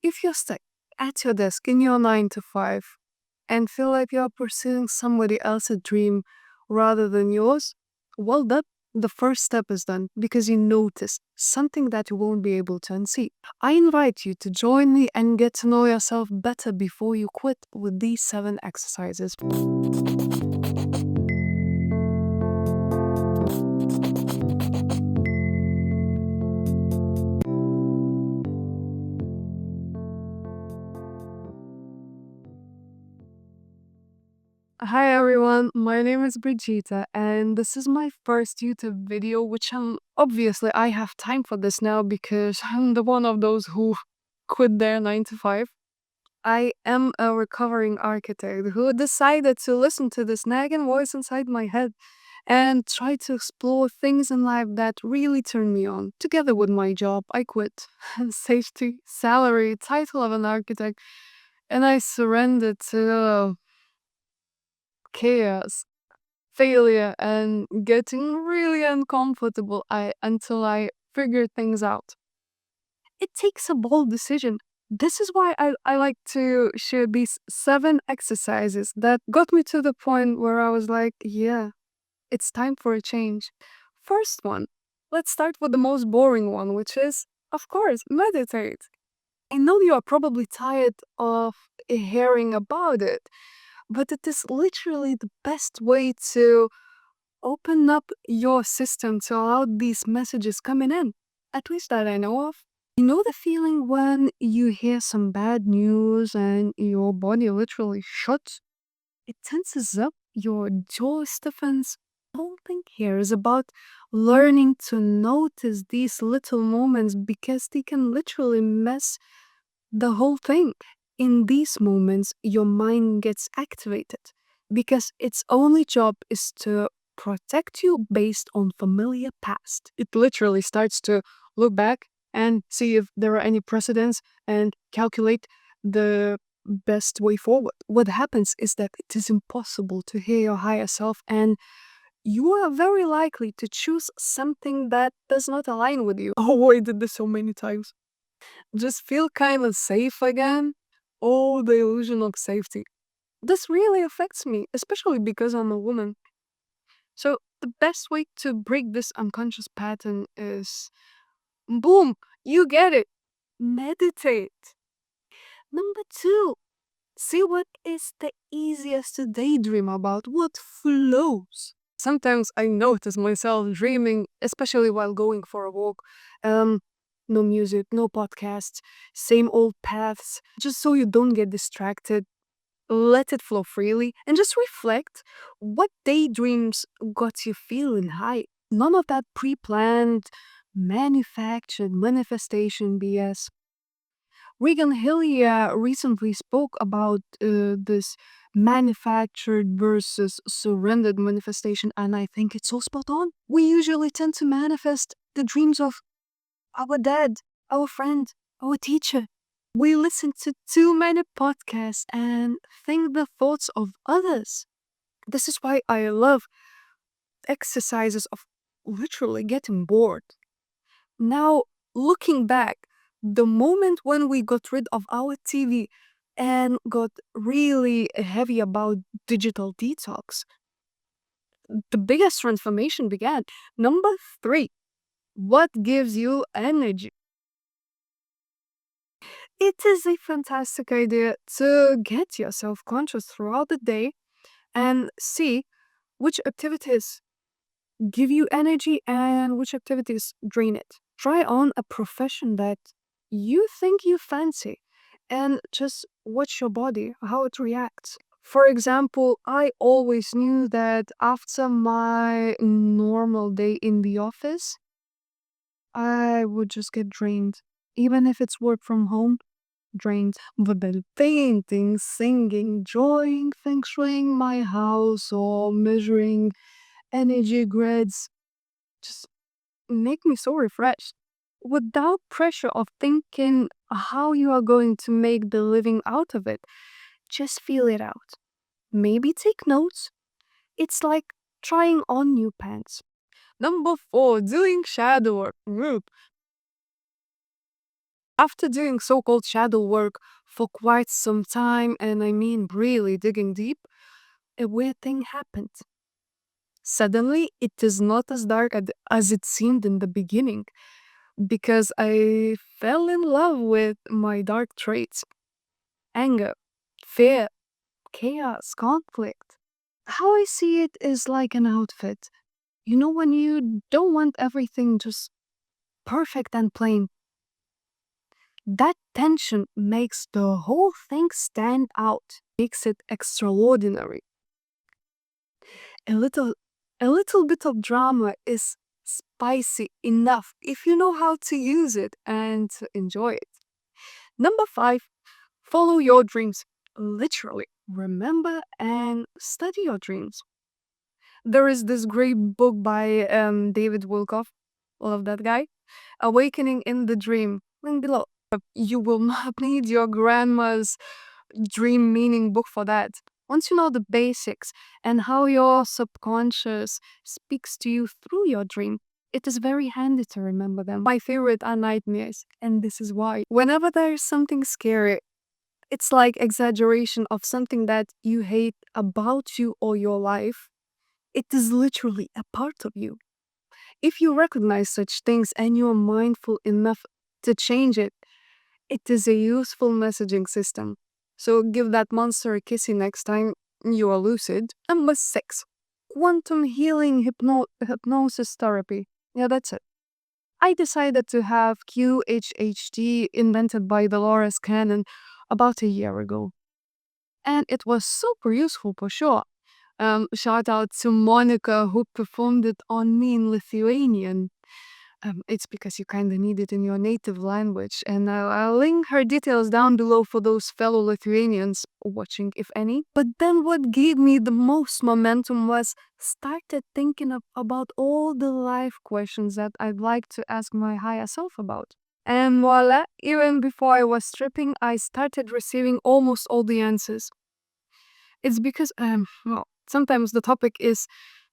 If you're stuck at your desk in your 9 to 5 and feel like you're pursuing somebody else's dream rather than yours, well, the first step is done because you notice something that you won't be able to unsee. I invite you to join me and get to know yourself better before you quit with these 7 exercises. Hi everyone, my name is Brigitte and this is my first YouTube video, which obviously I have time for this now because I'm the one of those who quit their 9 to 5. I am a recovering architect who decided to listen to this nagging voice inside my head and try to explore things in life that really turn me on. Together with my job, I quit safety, salary, title of an architect, and I surrendered to chaos, failure, and getting really uncomfortable until I figured things out. It takes a bold decision. This is why I like to share these 7 exercises that got me to the point where I was like, yeah, it's time for a change. First one, let's start with the most boring one, which is, of course, meditate. I know you are probably tired of hearing about it, but it is literally the best way to open up your system to allow these messages coming in, at least that I know of. You know the feeling when you hear some bad news and your body literally shuts? It tenses up, your jaw stiffens. The whole thing here is about learning to notice these little moments because they can literally mess the whole thing. In these moments, your mind gets activated because its only job is to protect you based on familiar past. It literally starts to look back and see if there are any precedents and calculate the best way forward. What happens is that it is impossible to hear your higher self, and you are very likely to choose something that does not align with you. Oh, I did this so many times. Just feel kind of safe again. Oh, the illusion of safety. This really affects me, especially because I'm a woman. So, the best way to break this unconscious pattern is boom, you get it. Meditate. Number 2, see what is the easiest to daydream about, what flows. Sometimes I notice myself dreaming, especially while going for a walk. Um, no music, no podcasts, same old paths, just so you don't get distracted. Let it flow freely and just reflect what daydreams got you feeling high. None of that pre planned, manufactured manifestation BS. Regan Hillier recently spoke about this manufactured versus surrendered manifestation, and I think it's so spot on. We usually tend to manifest the dreams of our dad, our friend, our teacher. We listen to too many podcasts and think the thoughts of others. This is why I love exercises of literally getting bored. Now, looking back, the moment when we got rid of our TV and got really heavy about digital detox, the biggest transformation began. Number 3, what gives you energy? It is a fantastic idea to get yourself conscious throughout the day and see which activities give you energy and which activities drain it. Try on a profession that you think you fancy and just watch your body, how it reacts. For example, I always knew that after my normal day in the office, I would just get drained. Even if it's work from home, drained. But then painting, singing, drawing, feng shuiing my house, or measuring energy grids just make me so refreshed without pressure of thinking how you are going to make the living out of it. Just feel it out. Maybe take notes. It's like trying on new pants. Number 4, doing shadow work. After doing so called shadow work for quite some time, and I mean really digging deep, a weird thing happened. Suddenly, it is not as dark as it seemed in the beginning because I fell in love with my dark traits: anger, fear, chaos, conflict. How I see it is like an outfit. You know, when you don't want everything just perfect and plain, that tension makes the whole thing stand out, makes it extraordinary. A little a little bit of drama is spicy enough if you know how to use it and to enjoy it. Number 5, follow your dreams. Literally, remember and study your dreams. There is this great book by David Willcock. Love that guy. Awakening in the Dream. Link below. You will not need your grandma's dream meaning book for that. Once you know the basics and how your subconscious speaks to you through your dream, it is very handy to remember them. My favorite are nightmares, and this is why. Whenever there is something scary, it's like exaggeration of something that you hate about you or your life. It is literally a part of you. If you recognize such things and you are mindful enough to change it, it is a useful messaging system. So give that monster a kissy next time you are lucid. Number 6, quantum healing hypnosis therapy. Yeah, that's it. I decided to have QHHT invented by Dolores Cannon about a year ago. And it was super useful for sure. Shout out to Monika who performed it on me in Lithuanian. It's because you kind of need it in your native language, and I'll link her details down below for those fellow Lithuanians watching, if any. But then what gave me the most momentum was started thinking about all the life questions that I'd like to ask my higher self about. And voila, even before I was stripping, I started receiving almost all the answers. It's because, well, sometimes the topic is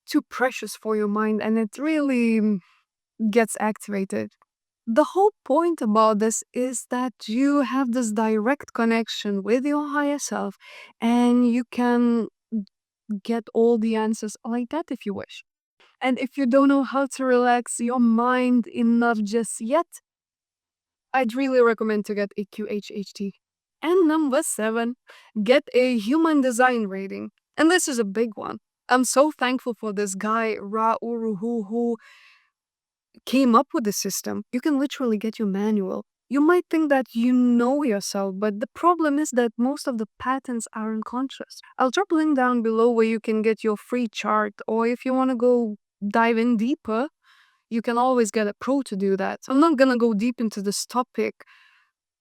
too precious for your mind and it really gets activated. The whole point about this is that you have this direct connection with your higher self and you can get all the answers like that if you wish. And if you don't know how to relax your mind enough just yet, I'd really recommend to get a QHHT. And number 7, get a human design rating. And this is a big one. I'm so thankful for this guy, Ra Uruhu, who came up with the system. You can literally get your manual. You might think that you know yourself, but the problem is that most of the patterns are unconscious. I'll drop a link down below where you can get your free chart, or if you want to go dive in deeper, you can always get a pro to do that. I'm not gonna go deep into this topic,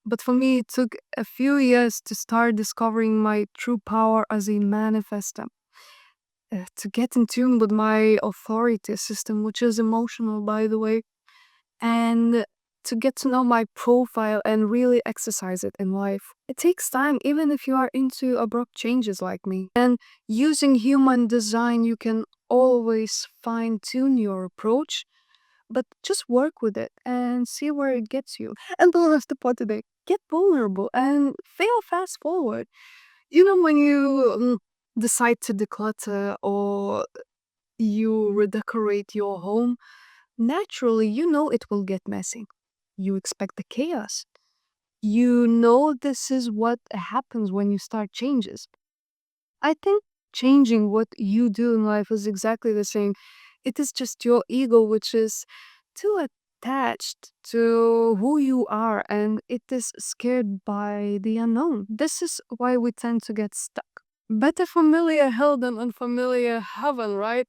but for me, it took a few years to start discovering my true power as a manifester, to get in tune with my authority system, which is emotional, by the way, and to get to know my profile and really exercise it in life. It takes time, even if you are into abrupt changes like me. And using human design, you can always fine tune your approach, but just work with it and see where it gets you. And the rest of the part today, get vulnerable and fail fast forward. You know, when you decide to declutter or you redecorate your home, naturally, you know it will get messy. You expect the chaos. You know this is what happens when you start changes. I think changing what you do in life is exactly the same. It is just your ego, which is too attached to who you are and it is scared by the unknown. This is why we tend to get stuck. Better familiar hell than unfamiliar heaven, right?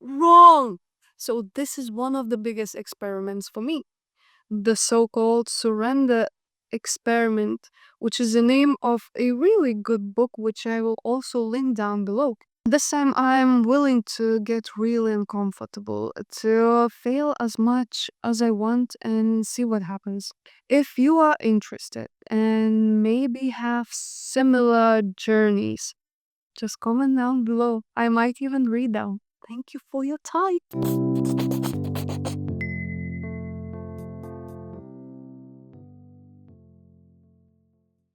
Wrong! So, this is one of the biggest experiments for me, the so called surrender experiment, which is the name of a really good book, which I will also link down below. This time, I'm willing to get really uncomfortable, to fail as much as I want and see what happens. If you are interested and maybe have similar journeys, just comment down below. I might even read them. Thank you for your time.